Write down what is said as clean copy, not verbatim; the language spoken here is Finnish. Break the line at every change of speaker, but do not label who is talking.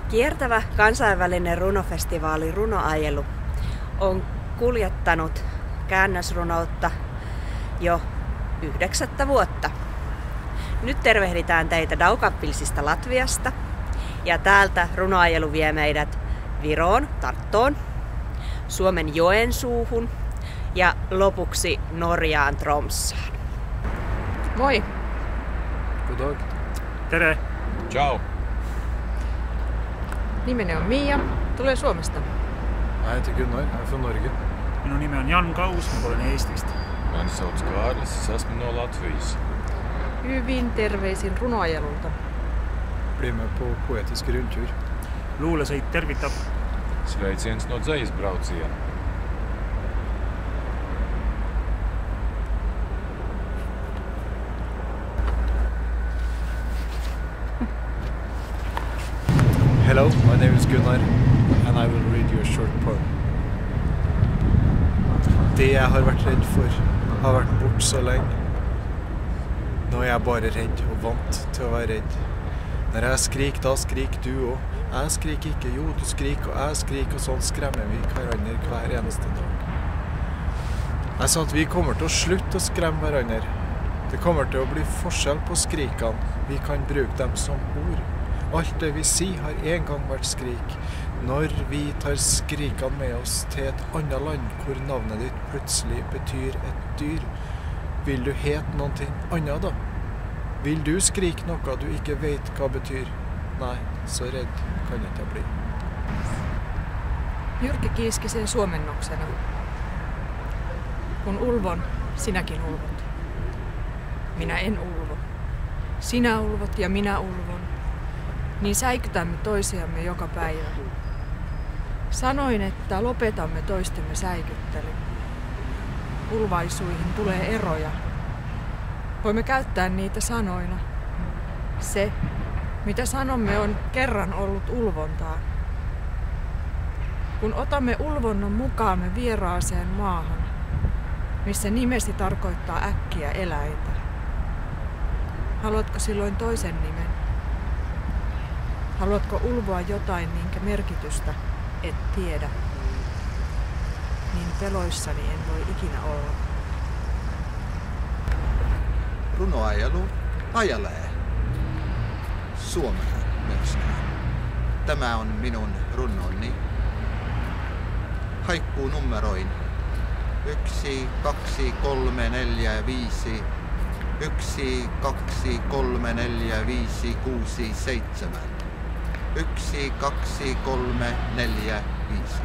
Kiertävä kansainvälinen runofestivaali Runoajelu on kuljettanut käännösrunoutta jo 9 vuotta. Nyt tervehditään teitä Daugavpilsistä Latviasta ja täältä runoajelu vie meidät Viroon, Tarttoon, Suomen Joensuuhun ja lopuksi Norjaan Tromssaan.
Moi!
God dag.
Tere!
Ciao.
Nimeni on Mia, tulee Suomesta.
Jag heter Gunnar, jag är från Norge.
Minun nimi on Jan Kaus, mä olen Eestistä.
Mani sauc Kārlis, esmu no Latvijas.
Hyvin terveisin runoajelulta.
Blir med på poetisk rundtur.
Luuleseit tervitab.
Sveiciens no dzejasbrauciena.
Hello, my name is Gunnar and I will read you a short poem. Det jeg har vært redd for, har vært bort så lenge. Nå er jeg bare redd og vant til å være redd. Når jeg skriker, da skriker du også. Jeg skriker ikke, jo du skriker og jeg skriker, og sånn skremmer vi hverandre hver eneste dag. Jeg sa at vi kommer til å slutte å skremme hverandre. Det kommer til å bli forskjell på skrikene. Vi kan bruke dem som ord. Alt det vi sier har en gang vært skrik. Når vi tar skrikene med oss til et annet land, hvor navnet ditt plutselig betyr et dyr, vil du hete noe annet da? Vil du skrike noe du ikke vet hva betyr? Nei, så redd kan ikke bli.
Jyrki Kiiskisen suomennoksena. Kun ulvon, sinäkin ulvot. Minä en ulvo. Sinä ulvot ja minä ulvon. Niin säikytämme toisiamme joka päivä. Sanoin, että lopetamme toistemme säikyttelyn. Ulvaisuihin tulee eroja. Voimme käyttää niitä sanoina. Se, mitä sanomme, on kerran ollut ulvontaa. Kun otamme ulvonnan mukaamme vieraaseen maahan, missä nimesi tarkoittaa äkkiä eläintä. Haluatko silloin toisen nimen? Haluatko ulvoa jotain, minkä merkitystä et tiedä? Niin peloissani en voi ikinä olla.
Runoajelu ajelee Suomea myöskään. Tämä on minun runonni. Haikkuu numeroin 1, 2, 3, 4, 5. 1, 2, 3, 4, 5, 6, 7. 1, 2, 3, 4, 5.